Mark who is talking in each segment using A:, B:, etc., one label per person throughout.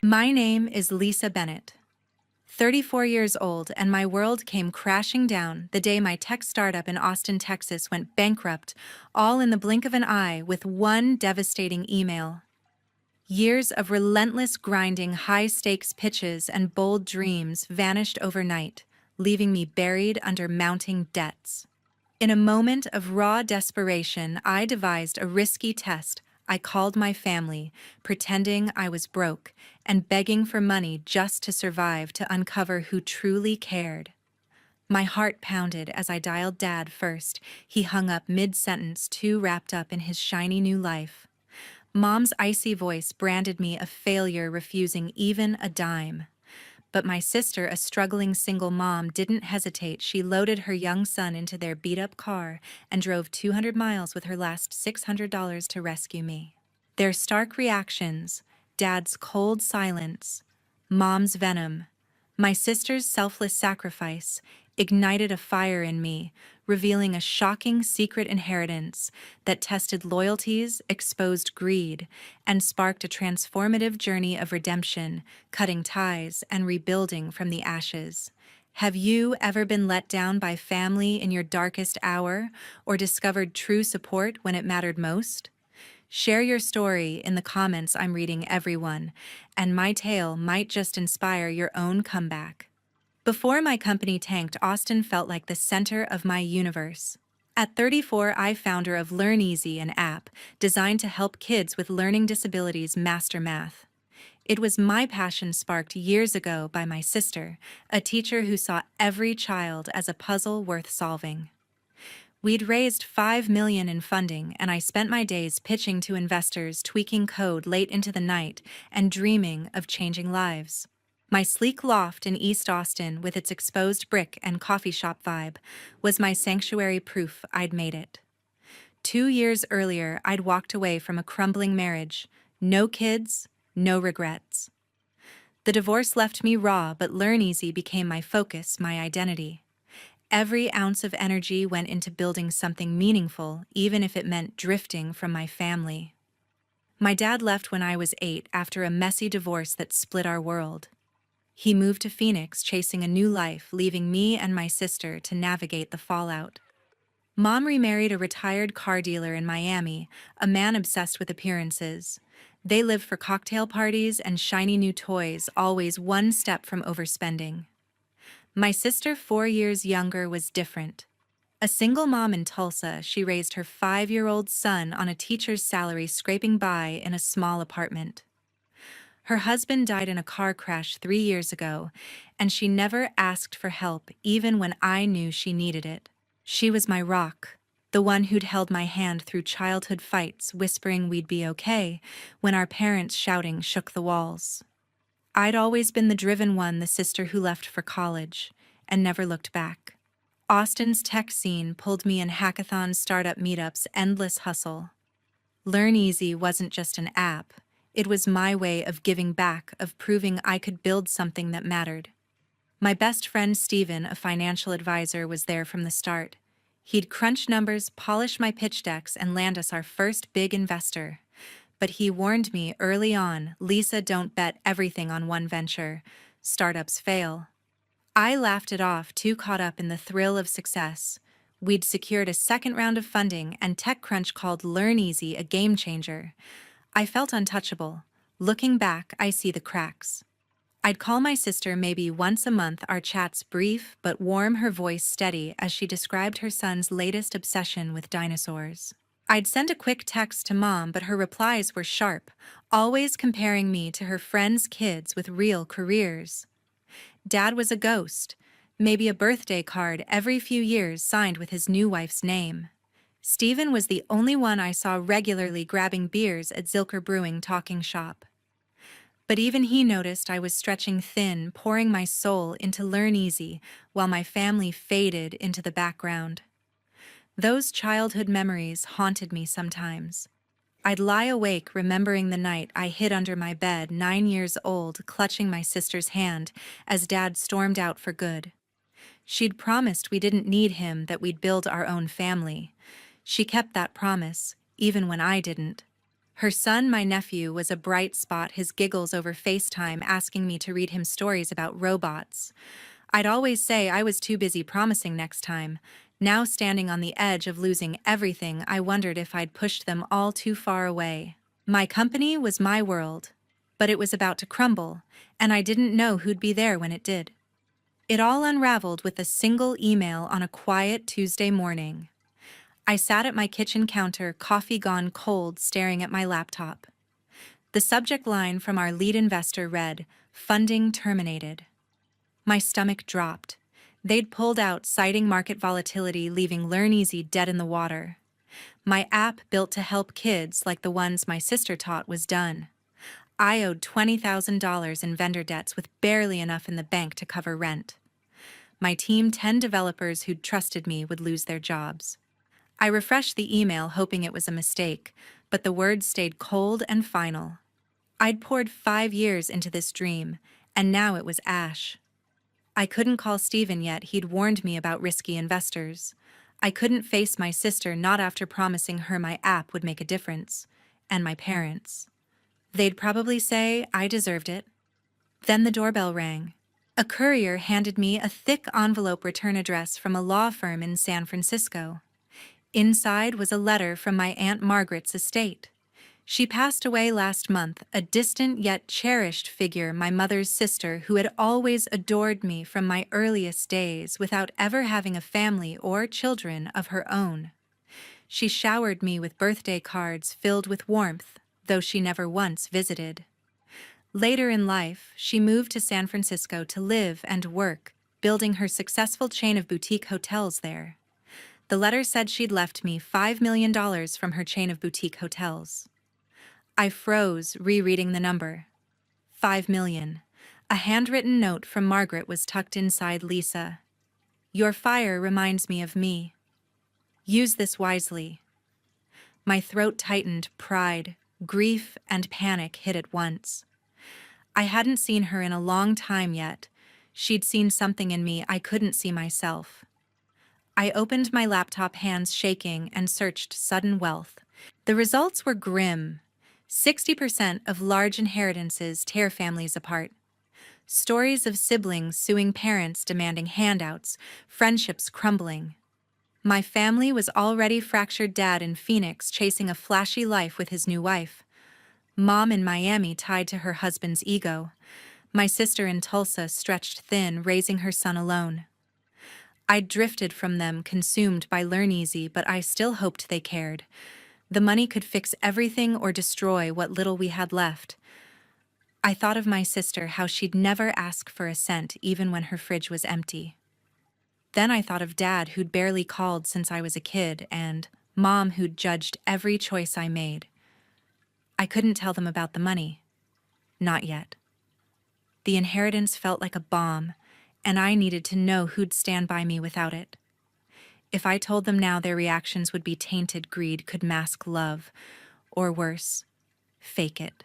A: My name is Lisa Bennett, 34 years old, and my world came crashing down the day my tech startup in Austin, Texas went bankrupt, all in the blink of an eye with one devastating email. Years of relentless grinding, high-stakes pitches, and bold dreams vanished overnight, leaving me buried under mounting debts. In a moment of raw desperation, I devised a risky test. I called my family, pretending I was broke, and begging for money just to survive to uncover who truly cared. My heart pounded as I dialed Dad first. He hung up mid-sentence, too wrapped up in his shiny new life. Mom's icy voice branded me a failure, refusing even a dime. But my sister, a struggling single mom, didn't hesitate. She loaded her young son into their beat-up car and drove 200 miles with her last $600 to rescue me. Their stark reactions, Dad's cold silence, Mom's venom, my sister's selfless sacrifice, ignited a fire in me, revealing a shocking secret inheritance that tested loyalties, exposed greed, and sparked a transformative journey of redemption, cutting ties and rebuilding from the ashes. Have you ever been let down by family in your darkest hour, or discovered true support when it mattered most? Share your story in the comments. I'm reading everyone, and my tale might just inspire your own comeback. Before my company tanked, Austin felt like the center of my universe. At 34, I founder of Learn Easy, an app designed to help kids with learning disabilities master math. It was my passion sparked years ago by my sister, a teacher who saw every child as a puzzle worth solving. We'd raised $5 million in funding, and I spent my days pitching to investors, tweaking code late into the night, and dreaming of changing lives. My sleek loft in East Austin, with its exposed brick and coffee shop vibe, was my sanctuary, proof I'd made it. 2 years earlier, I'd walked away from a crumbling marriage. No kids, no regrets. The divorce left me raw, but Learn Easy became my focus, my identity. Every ounce of energy went into building something meaningful, even if it meant drifting from my family. My dad left when I was 8 after a messy divorce that split our world. He moved to Phoenix, chasing a new life, leaving me and my sister to navigate the fallout. Mom remarried a retired car dealer in Miami, a man obsessed with appearances. They lived for cocktail parties and shiny new toys, always one step from overspending. My sister, 4 years younger, was different. A single mom in Tulsa, she raised her 5-year-old son on a teacher's salary, scraping by in a small apartment. Her husband died in a car crash 3 years ago, and she never asked for help, even when I knew she needed it. She was my rock, the one who'd held my hand through childhood fights, whispering we'd be okay, when our parents' shouting shook the walls. I'd always been the driven one, the sister who left for college and never looked back. Austin's tech scene pulled me in hackathons, startup meetups, endless hustle. Learn Easy wasn't just an app. It was my way of giving back, of proving I could build something that mattered. My best friend Steven, a financial advisor, was there from the start. He'd crunch numbers, polish my pitch decks, and land us our first big investor. But he warned me early on, Lisa, don't bet everything on one venture. Startups fail. I laughed it off, too caught up in the thrill of success. We'd secured a second round of funding, and TechCrunch called Learn Easy a game changer. I felt untouchable. Looking back, I see the cracks. I'd call my sister maybe once a month, our chats brief but warm, her voice steady as she described her son's latest obsession with dinosaurs. I'd send a quick text to Mom, but her replies were sharp, always comparing me to her friends' kids with real careers. Dad was a ghost, maybe a birthday card every few years signed with his new wife's name. Steven was the only one I saw regularly, grabbing beers at Zilker Brewing talking shop. But even he noticed I was stretching thin, pouring my soul into Learn Easy while my family faded into the background. Those childhood memories haunted me sometimes. I'd lie awake remembering the night I hid under my bed, 9 years old, clutching my sister's hand as Dad stormed out for good. She'd promised we didn't need him, that we'd build our own family. She kept that promise, even when I didn't. Her son, my nephew, was a bright spot, his giggles over FaceTime asking me to read him stories about robots. I'd always say I was too busy promising next time. Now, standing on the edge of losing everything, I wondered if I'd pushed them all too far away. My company was my world, but it was about to crumble, and I didn't know who'd be there when it did. It all unraveled with a single email on a quiet Tuesday morning. I sat at my kitchen counter, coffee gone cold, staring at my laptop. The subject line from our lead investor read, "Funding terminated." My stomach dropped. They'd pulled out, citing market volatility, leaving LearnEasy dead in the water. My app, built to help kids like the ones my sister taught, was done. I owed $20,000 in vendor debts with barely enough in the bank to cover rent. My team, 10 developers who'd trusted me, would lose their jobs. I refreshed the email, hoping it was a mistake, but the words stayed cold and final. I'd poured 5 years into this dream, and now it was ash. I couldn't call Steven yet, he'd warned me about risky investors. I couldn't face my sister, not after promising her my app would make a difference. And my parents. They'd probably say I deserved it. Then the doorbell rang. A courier handed me a thick envelope return address from a law firm in San Francisco. Inside was a letter from my Aunt Margaret's estate. She passed away last month, a distant yet cherished figure, my mother's sister, who had always adored me from my earliest days without ever having a family or children of her own. She showered me with birthday cards filled with warmth, though she never once visited. Later in life, she moved to San Francisco to live and work, building her successful chain of boutique hotels there. The letter said she'd left me $5 million from her chain of boutique hotels. I froze, rereading the number. 5 million. A handwritten note from Margaret was tucked inside. Lisa. Your fire reminds me of me. Use this wisely. My throat tightened, pride, grief, and panic hit at once. I hadn't seen her in a long time yet. She'd seen something in me I couldn't see myself. I opened my laptop, hands shaking, and searched sudden wealth. The results were grim. 60% of large inheritances tear families apart. Stories of siblings suing parents demanding handouts, friendships crumbling. My family was already fractured, dad in Phoenix chasing a flashy life with his new wife. Mom in Miami tied to her husband's ego. My sister in Tulsa stretched thin, raising her son alone. I'd drifted from them, consumed by LearnEasy, but I still hoped they cared. The money could fix everything or destroy what little we had left. I thought of my sister, how she'd never ask for a cent even when her fridge was empty. Then I thought of Dad, who'd barely called since I was a kid, and Mom, who'd judged every choice I made. I couldn't tell them about the money. Not yet. The inheritance felt like a bomb, and I needed to know who'd stand by me without it. If I told them now, their reactions would be tainted. Greed could mask love, or worse, fake it.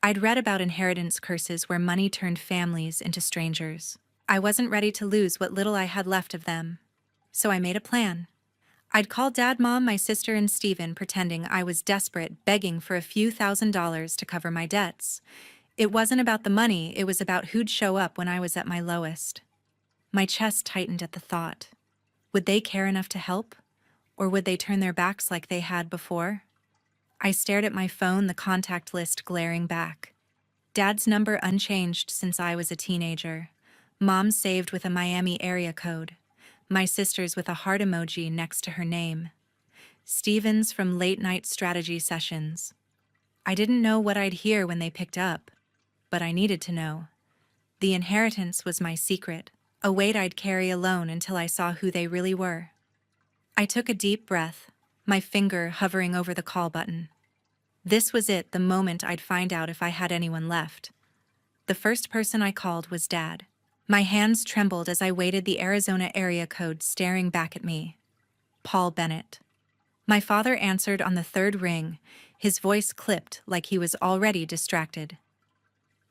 A: I'd read about inheritance curses where money turned families into strangers. I wasn't ready to lose what little I had left of them. So I made a plan. I'd call Dad, Mom, my sister, and Steven, pretending I was desperate, begging for a few $1,000s to cover my debts. It wasn't about the money, it was about who'd show up when I was at my lowest. My chest tightened at the thought. Would they care enough to help? Or would they turn their backs like they had before? I stared at my phone, the contact list glaring back. Dad's number unchanged since I was a teenager. Mom's saved with a Miami area code. My sister's with a heart emoji next to her name. Steven's from late-night strategy sessions. I didn't know what I'd hear when they picked up, but I needed to know. The inheritance was my secret, a weight I'd carry alone until I saw who they really were. I took a deep breath, my finger hovering over the call button. This was it, the moment I'd find out if I had anyone left. The first person I called was Dad. My hands trembled as I waited, the Arizona area code staring back at me. Paul Bennett. My father answered on the third ring, his voice clipped like he was already distracted.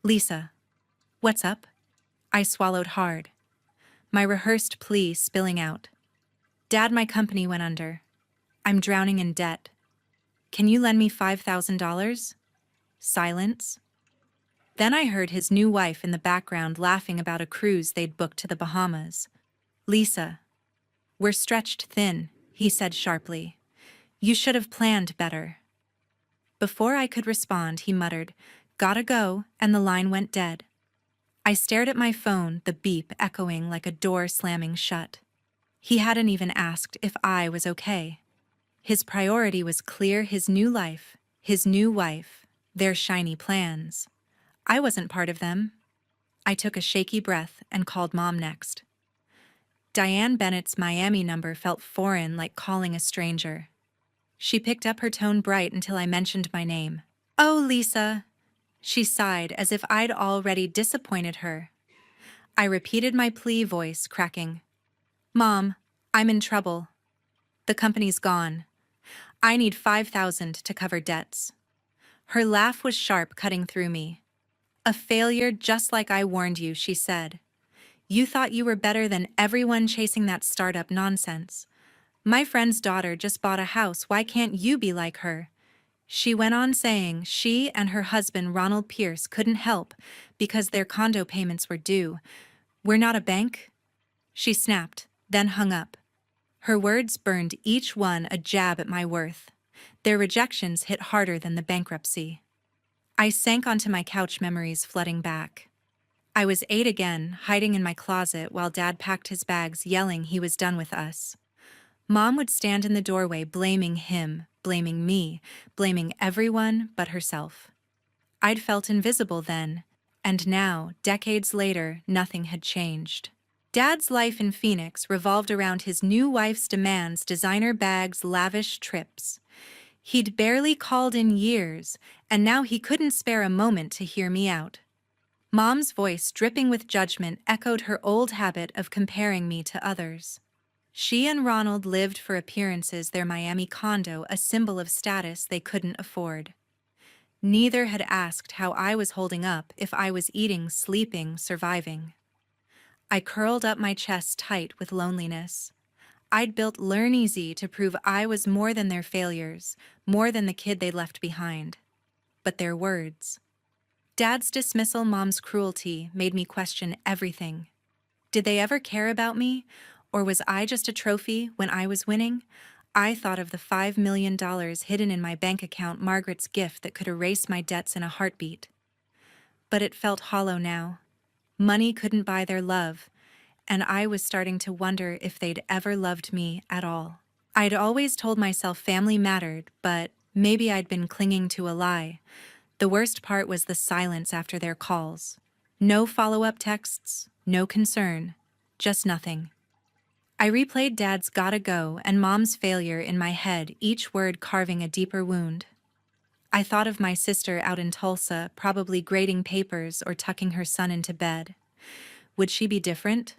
A: Lisa. What's up? I swallowed hard. My rehearsed plea spilling out. Dad, my company went under. I'm drowning in debt. Can you lend me $5,000? Silence. Then I heard his new wife in the background laughing about a cruise they'd booked to the Bahamas. Lisa, we're stretched thin, he said sharply. You should have planned better. Before I could respond, he muttered, "Gotta go," and the line went dead. I stared at my phone, the beep echoing like a door slamming shut. He hadn't even asked if I was okay. His priority was clear: his new life, his new wife, their shiny plans. I wasn't part of them. I took a shaky breath and called Mom next. Diane Bennett's Miami number felt foreign, like calling a stranger. She picked up, her tone bright until I mentioned my name. "Oh, Lisa," she sighed as if I'd already disappointed her. I repeated my plea, voice cracking. "Mom, I'm in trouble. The company's gone. I need $5,000 to cover debts." Her laugh was sharp, cutting through me. "A failure, just like I warned you," she said. "You thought you were better than everyone chasing that startup nonsense. My friend's daughter just bought a house. Why can't you be like her?" She went on saying she and her husband Ronald Pierce couldn't help because their condo payments were due. "We're not a bank?" She snapped, then hung up. Her words burned, each one a jab at my worth. Their rejections hit harder than the bankruptcy. I sank onto my couch, memories flooding back. I was 8 again, hiding in my closet while Dad packed his bags, yelling he was done with us. Mom would stand in the doorway, blaming him, blaming me, blaming everyone but herself. I'd felt invisible then, and now, decades later, nothing had changed. Dad's life in Phoenix revolved around his new wife's demands: designer bags, lavish trips. He'd barely called in years, and now he couldn't spare a moment to hear me out. Mom's voice, dripping with judgment, echoed her old habit of comparing me to others. She and Ronald lived for appearances, their Miami condo a symbol of status they couldn't afford. Neither had asked how I was holding up, if I was eating, sleeping, surviving. I curled up, my chest tight with loneliness. I'd built Learn Easy to prove I was more than their failures, more than the kid they left behind. But their words. Dad's dismissal, Mom's cruelty, made me question everything. Did they ever care about me? Or was I just a trophy when I was winning? I thought of the $5 million hidden in my bank account, Margaret's gift that could erase my debts in a heartbeat. But it felt hollow now. Money couldn't buy their love, and I was starting to wonder if they'd ever loved me at all. I'd always told myself family mattered, but maybe I'd been clinging to a lie. The worst part was the silence after their calls. No follow-up texts, no concern, just nothing. I replayed Dad's "gotta go" and Mom's failure in my head, each word carving a deeper wound. I thought of my sister out in Tulsa, probably grading papers or tucking her son into bed. Would she be different?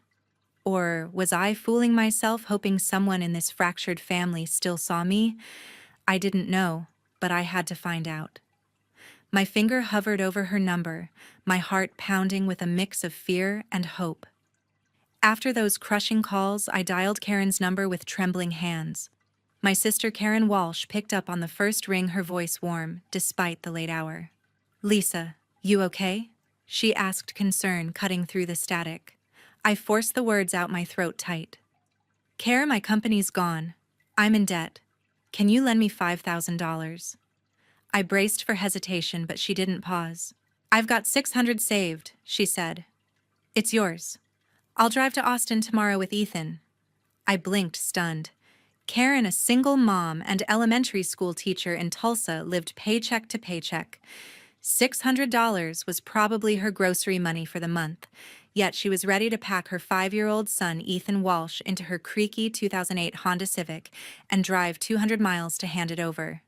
A: Or was I fooling myself, hoping someone in this fractured family still saw me? I didn't know, but I had to find out. My finger hovered over her number, my heart pounding with a mix of fear and hope. After those crushing calls, I dialed Karen's number with trembling hands. My sister Karen Walsh picked up on the first ring, her voice warm, despite the late hour. "Lisa, you okay?" she asked, concern cutting through the static. I forced the words out, my throat tight. "Karen, my company's gone. I'm in debt. Can you lend me $5,000? I braced for hesitation, but she didn't pause. "I've got $600 saved," she said. "It's yours. I'll drive to Austin tomorrow with Ethan." I blinked, stunned. Karen, a single mom and elementary school teacher in Tulsa, lived paycheck to paycheck. $600 was probably her grocery money for the month, yet she was ready to pack her 5-year-old son, Ethan Walsh, into her creaky 2008 Honda Civic and drive 200 miles to hand it over.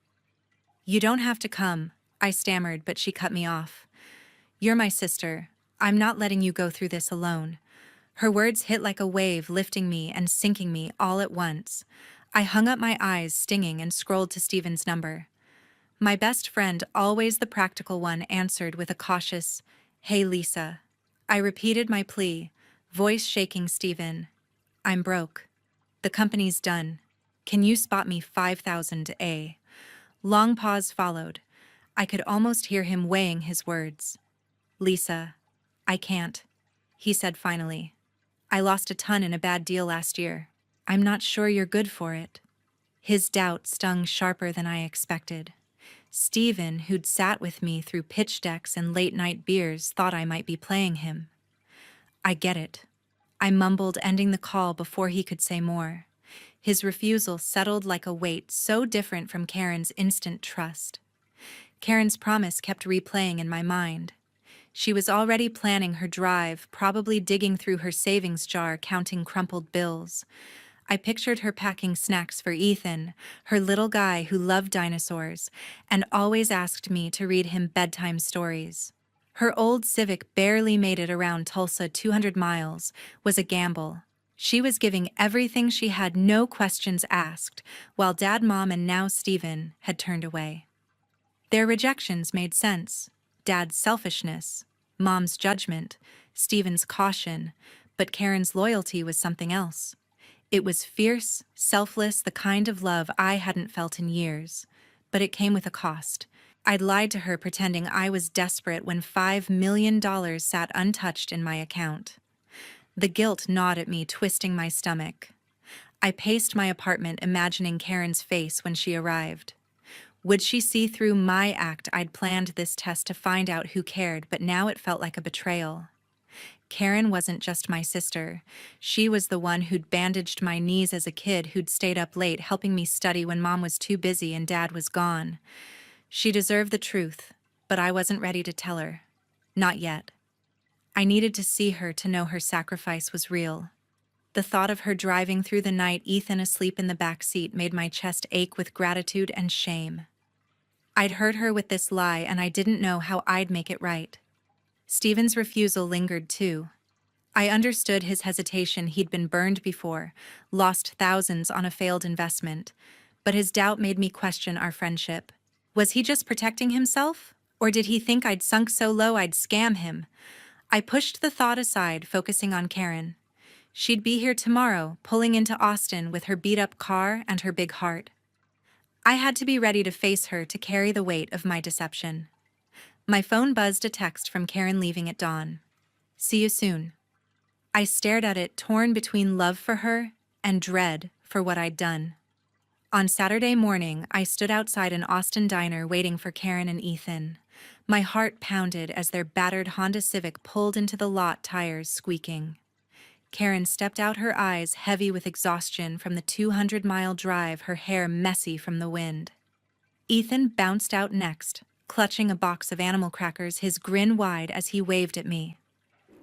A: "You don't have to come," I stammered, but she cut me off. "You're my sister. I'm not letting you go through this alone." Her words hit like a wave, lifting me and sinking me all at once. I hung up, my eyes stinging, and scrolled to Stephen's number. My best friend, always the practical one, answered with a cautious, "Hey, Lisa." I repeated my plea, voice shaking. "Stephen, I'm broke. The company's done. Can you spot me $5,000? Long pause followed. I could almost hear him weighing his words. Lisa, I can't, he said finally. I lost a ton in a bad deal last year. I'm not sure you're good for it. His doubt stung sharper than I expected. Stephen, who'd sat with me through pitch decks and late-night beers, thought I might be playing him. I get it, I mumbled, ending the call before he could say more. His refusal settled like a weight so different from Karen's instant trust. Karen's promise kept replaying in my mind. She was already planning her drive, probably digging through her savings jar, counting crumpled bills. I pictured her packing snacks for Ethan, her little guy who loved dinosaurs, and always asked me to read him bedtime stories. Her old Civic barely made it around Tulsa 200 miles, was a gamble. She was giving everything she had, no questions asked, while Dad, Mom, and now Stephen had turned away. Their rejections made sense. Dad's selfishness, Mom's judgment, Stephen's caution, but Karen's loyalty was something else. It was fierce, selfless, the kind of love I hadn't felt in years. But it came with a cost. I'd lied to her pretending I was desperate when $5 million sat untouched in my account. The guilt gnawed at me, twisting my stomach. I paced my apartment, imagining Karen's face when she arrived. Would she see through my act? I'd planned this test to find out who cared, but now it felt like a betrayal. Karen wasn't just my sister. She was the one who'd bandaged my knees as a kid, who'd stayed up late helping me study when Mom was too busy and Dad was gone. She deserved the truth, but I wasn't ready to tell her. Not yet. I needed to see her to know her sacrifice was real. The thought of her driving through the night, Ethan asleep in the back seat, made my chest ache with gratitude and shame. I'd hurt her with this lie, and I didn't know how I'd make it right. Stephen's refusal lingered too. I understood his hesitation. He'd been burned before, lost thousands on a failed investment, but his doubt made me question our friendship. Was he just protecting himself? Or did he think I'd sunk so low I'd scam him? I pushed the thought aside, focusing on Karen. She'd be here tomorrow, pulling into Austin with her beat-up car and her big heart. I had to be ready to face her, to carry the weight of my deception. My phone buzzed, a text from Karen leaving at dawn. See you soon. I stared at it, torn between love for her and dread for what I'd done. On Saturday morning, I stood outside an Austin diner waiting for Karen and Ethan. My heart pounded as their battered Honda Civic pulled into the lot, tires squeaking. Karen stepped out, her eyes heavy with exhaustion from the 200-mile drive, her hair messy from the wind. Ethan bounced out next, clutching a box of animal crackers, his grin wide as he waved at me.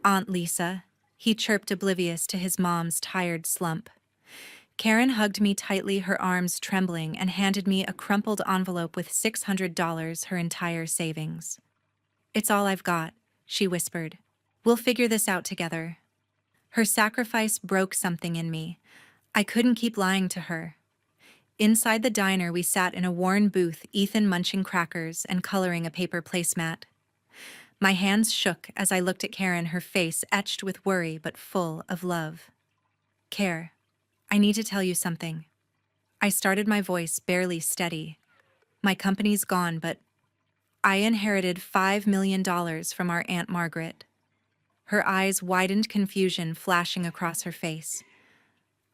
A: Aunt Lisa, he chirped, oblivious to his mom's tired slump. Karen hugged me tightly, her arms trembling, and handed me a crumpled envelope with $600, her entire savings. It's all I've got, she whispered. We'll figure this out together. Her sacrifice broke something in me. I couldn't keep lying to her. Inside the diner, we sat in a worn booth, Ethan munching crackers and coloring a paper placemat. My hands shook as I looked at Karen, her face etched with worry but full of love. Care, I need to tell you something. I started, my voice barely steady. My company's gone, but I inherited $5 million from our Aunt Margaret. Her eyes widened, confusion flashing across her face.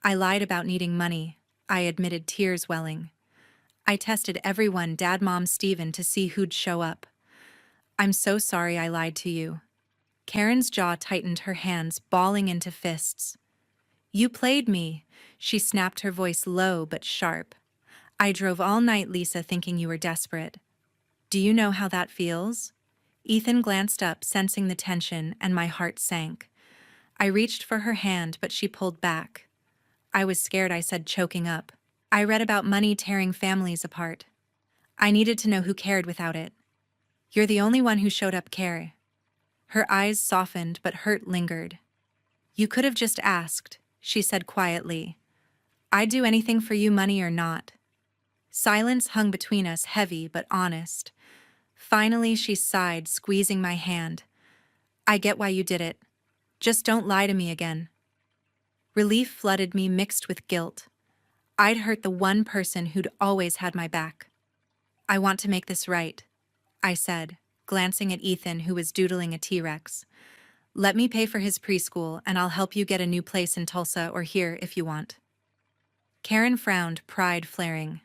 A: I lied about needing money, I admitted, tears welling. I tested everyone, Dad, Mom, Stephen, to see who'd show up. I'm so sorry I lied to you. Karen's jaw tightened, her hands balling into fists. You played me, she snapped, her voice low but sharp. I drove all night, Lisa, thinking you were desperate. Do you know how that feels? Ethan glanced up, sensing the tension, and my heart sank. I reached for her hand, but she pulled back. I was scared, I said, choking up. I read about money tearing families apart. I needed to know who cared without it. You're the only one who showed up, Care. Her eyes softened, but hurt lingered. You could have just asked, she said quietly. I'd do anything for you, money or not. Silence hung between us, heavy but honest. Finally, she sighed, squeezing my hand. I get why you did it. Just don't lie to me again. Relief flooded me, mixed with guilt. I'd hurt the one person who'd always had my back. I want to make this right, I said, glancing at Ethan, who was doodling a T-Rex. Let me pay for his preschool, and I'll help you get a new place in Tulsa or here if you want. Karen frowned, pride flaring.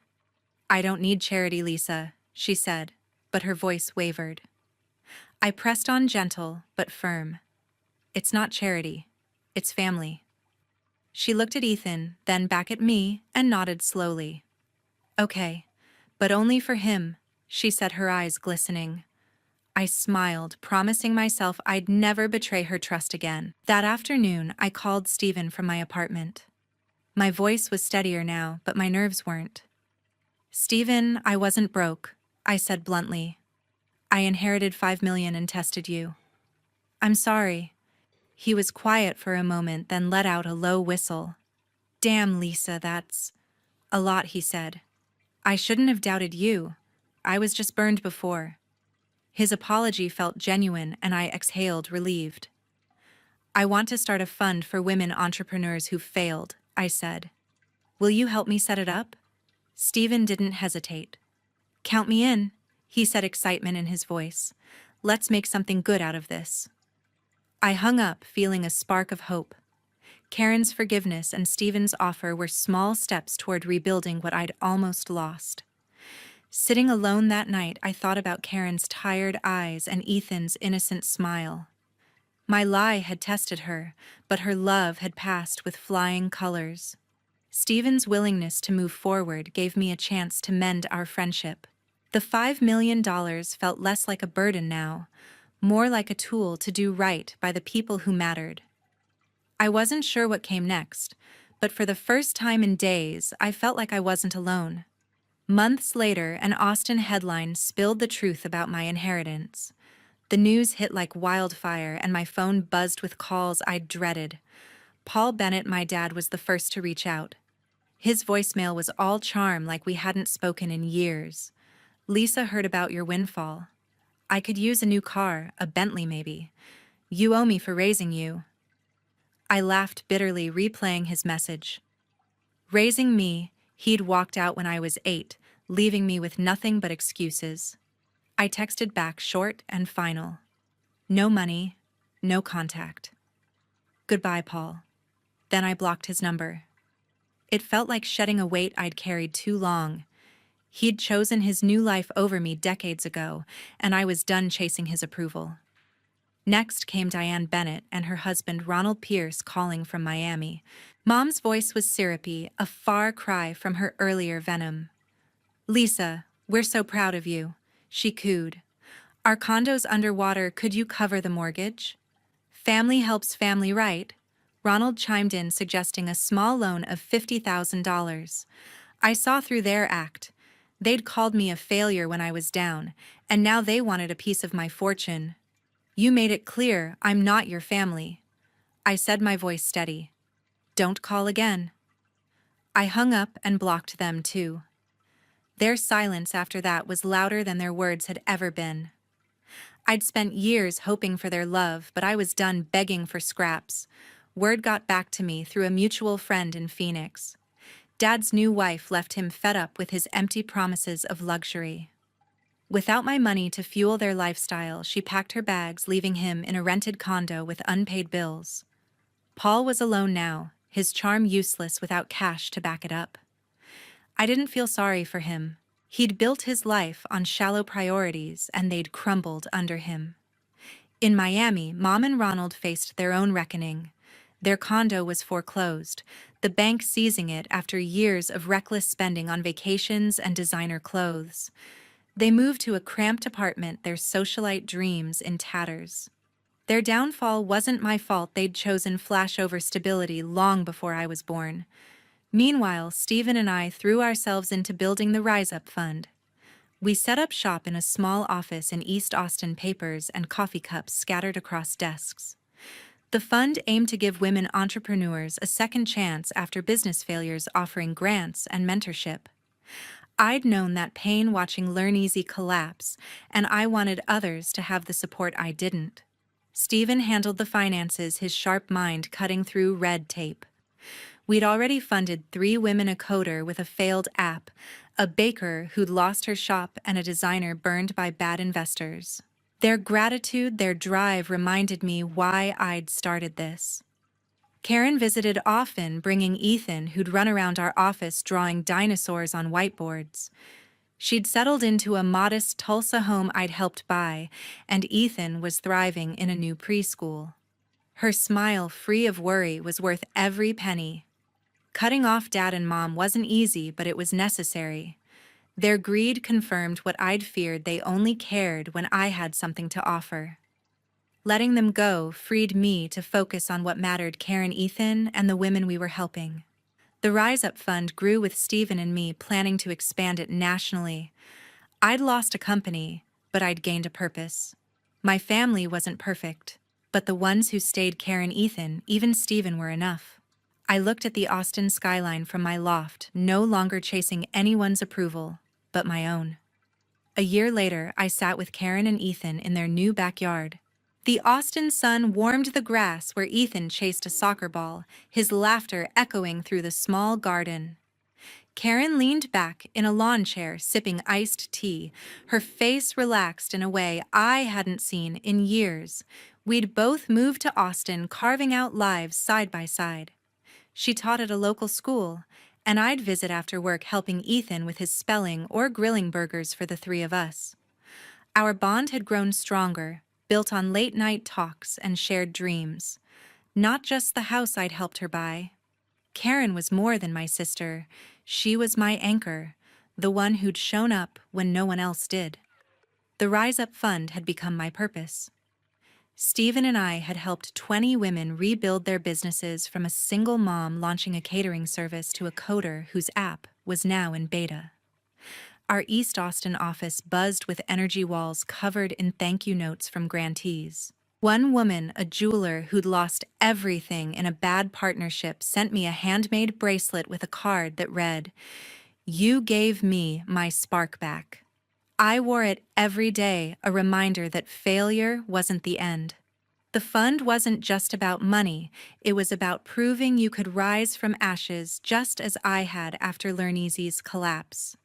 A: I don't need charity, Lisa, she said, but her voice wavered. I pressed on, gentle but firm. It's not charity. It's family. She looked at Ethan, then back at me, and nodded slowly. Okay, but only for him, she said, her eyes glistening. I smiled, promising myself I'd never betray her trust again. That afternoon, I called Stephen from my apartment. My voice was steadier now, but my nerves weren't. Stephen, I wasn't broke, I said bluntly. I inherited $5 million and tested you. I'm sorry. He was quiet for a moment, then let out a low whistle. Damn, Lisa, that's a lot, he said. I shouldn't have doubted you. I was just burned before. His apology felt genuine, and I exhaled, relieved. I want to start a fund for women entrepreneurs who've failed, I said. Will you help me set it up? Stephen didn't hesitate. Count me in, he said, excitement in his voice. Let's make something good out of this. I hung up, feeling a spark of hope. Karen's forgiveness and Stephen's offer were small steps toward rebuilding what I'd almost lost. Sitting alone that night, I thought about Karen's tired eyes and Ethan's innocent smile. My lie had tested her, but her love had passed with flying colors. Stephen's willingness to move forward gave me a chance to mend our friendship. The $5 million felt less like a burden now, more like a tool to do right by the people who mattered. I wasn't sure what came next, but for the first time in days, I felt like I wasn't alone. Months later, an Austin headline spilled the truth about my inheritance. The news hit like wildfire, and my phone buzzed with calls I'd dreaded. Paul Bennett, my dad, was the first to reach out. His voicemail was all charm, like we hadn't spoken in years. Lisa heard about your windfall. I could use a new car, a Bentley maybe. You owe me for raising you. I laughed bitterly, replaying his message. Raising me, he'd walked out when I was 8, leaving me with nothing but excuses. I texted back, short and final. No money, no contact. Goodbye, Paul. Then I blocked his number. It felt like shedding a weight I'd carried too long. He'd chosen his new life over me decades ago, and I was done chasing his approval. Next came Diane Bennett and her husband Ronald Pierce calling from Miami. Mom's voice was syrupy, a far cry from her earlier venom. Lisa, we're so proud of you, she cooed. Our condo's underwater, could you cover the mortgage? Family helps family, right? Ronald chimed in, suggesting a small loan of $50,000. I saw through their act. They'd called me a failure when I was down, and now they wanted a piece of my fortune. You made it clear I'm not your family. I said, my voice steady. Don't call again. I hung up and blocked them too. Their silence after that was louder than their words had ever been. I'd spent years hoping for their love, but I was done begging for scraps. Word got back to me through a mutual friend in Phoenix. Dad's new wife left him fed up with his empty promises of luxury. Without my money to fuel their lifestyle, she packed her bags, leaving him in a rented condo with unpaid bills. Paul was alone now, his charm useless without cash to back it up. I didn't feel sorry for him. He'd built his life on shallow priorities, and they'd crumbled under him. In Miami, Mom and Ronald faced their own reckoning. Their condo was foreclosed, the bank seizing it after years of reckless spending on vacations and designer clothes. They moved to a cramped apartment, their socialite dreams in tatters. Their downfall wasn't my fault. They'd chosen flashover stability long before I was born. Meanwhile, Stephen and I threw ourselves into building the Rise Up Fund. We set up shop in a small office in East Austin, papers and coffee cups scattered across desks. The fund aimed to give women entrepreneurs a second chance after business failures, offering grants and mentorship. I'd known that pain watching Learn Easy collapse, and I wanted others to have the support I didn't. Stephen handled the finances, his sharp mind cutting through red tape. We'd already funded 3 women, a coder with a failed app, a baker who'd lost her shop, and a designer burned by bad investors. Their gratitude, their drive reminded me why I'd started this. Karen visited often, bringing Ethan, who'd run around our office drawing dinosaurs on whiteboards. She'd settled into a modest Tulsa home I'd helped buy, and Ethan was thriving in a new preschool. Her smile, free of worry, was worth every penny. Cutting off Dad and Mom wasn't easy, but it was necessary. Their greed confirmed what I'd feared: they only cared when I had something to offer. Letting them go freed me to focus on what mattered: Karen, Ethan, and the women we were helping. The Rise Up Fund grew with Stephen and me planning to expand it nationally. I'd lost a company, but I'd gained a purpose. My family wasn't perfect, but the ones who stayed, Karen, Ethan, even Stephen, were enough. I looked at the Austin skyline from my loft, no longer chasing anyone's approval, but my own. A year later, I sat with Karen and Ethan in their new backyard. The Austin sun warmed the grass where Ethan chased a soccer ball, his laughter echoing through the small garden. Karen leaned back in a lawn chair, sipping iced tea, her face relaxed in a way I hadn't seen in years. We'd both moved to Austin, carving out lives side by side. She taught at a local school, and I'd visit after work, helping Ethan with his spelling or grilling burgers for the three of us. Our bond had grown stronger, built on late-night talks and shared dreams. Not just the house I'd helped her buy. Karen was more than my sister. She was my anchor, the one who'd shown up when no one else did. The Rise Up Fund had become my purpose. Stephen and I had helped 20 women rebuild their businesses, from a single mom launching a catering service to a coder whose app was now in beta. Our East Austin office buzzed with energy walls covered in thank you notes from grantees. One woman, a jeweler who'd lost everything in a bad partnership, sent me a handmade bracelet with a card that read, "You gave me my spark back." I wore it every day, a reminder that failure wasn't the end. The fund wasn't just about money, it was about proving you could rise from ashes, just as I had after Learneasy's collapse.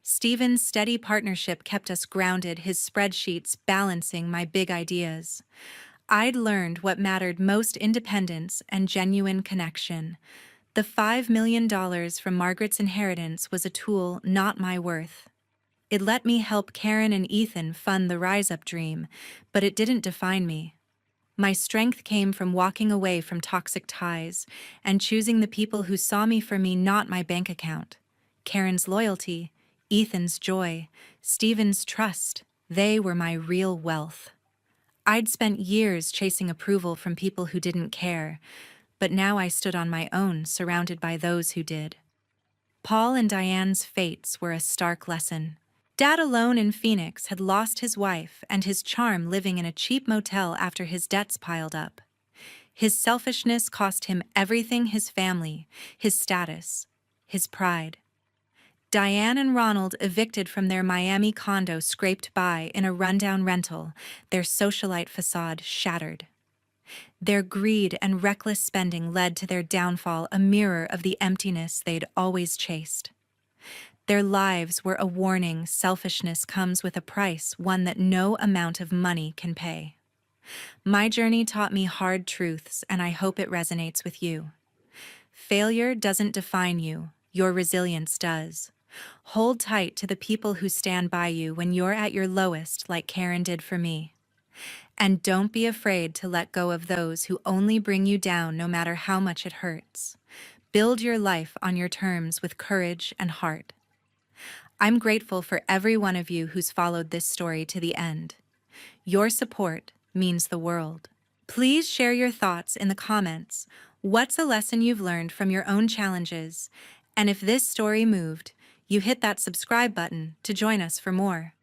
A: Stephen's steady partnership kept us grounded, his spreadsheets balancing my big ideas. I'd learned what mattered most: independence and genuine connection. The $5 million from Margaret's inheritance was a tool, not my worth. It let me help Karen and Ethan fund the Rise Up dream, but it didn't define me. My strength came from walking away from toxic ties and choosing the people who saw me for me, not my bank account. Karen's loyalty, Ethan's joy, Stephen's trust, they were my real wealth. I'd spent years chasing approval from people who didn't care, but now I stood on my own, surrounded by those who did. Paul and Diane's fates were a stark lesson. Dad, alone in Phoenix, had lost his wife and his charm, living in a cheap motel after his debts piled up. His selfishness cost him everything: his family, his status, his pride. Diane and Ronald, evicted from their Miami condo, scraped by in a rundown rental, their socialite facade shattered. Their greed and reckless spending led to their downfall, a mirror of the emptiness they'd always chased. Their lives were a warning: selfishness comes with a price, one that no amount of money can pay. My journey taught me hard truths, and I hope it resonates with you. Failure doesn't define you, your resilience does. Hold tight to the people who stand by you when you're at your lowest, like Karen did for me. And don't be afraid to let go of those who only bring you down, no matter how much it hurts. Build your life on your terms with courage and heart. I'm grateful for every one of you who's followed this story to the end. Your support means the world. Please share your thoughts in the comments. What's a lesson you've learned from your own challenges? And if this story moved, you hit that subscribe button to join us for more.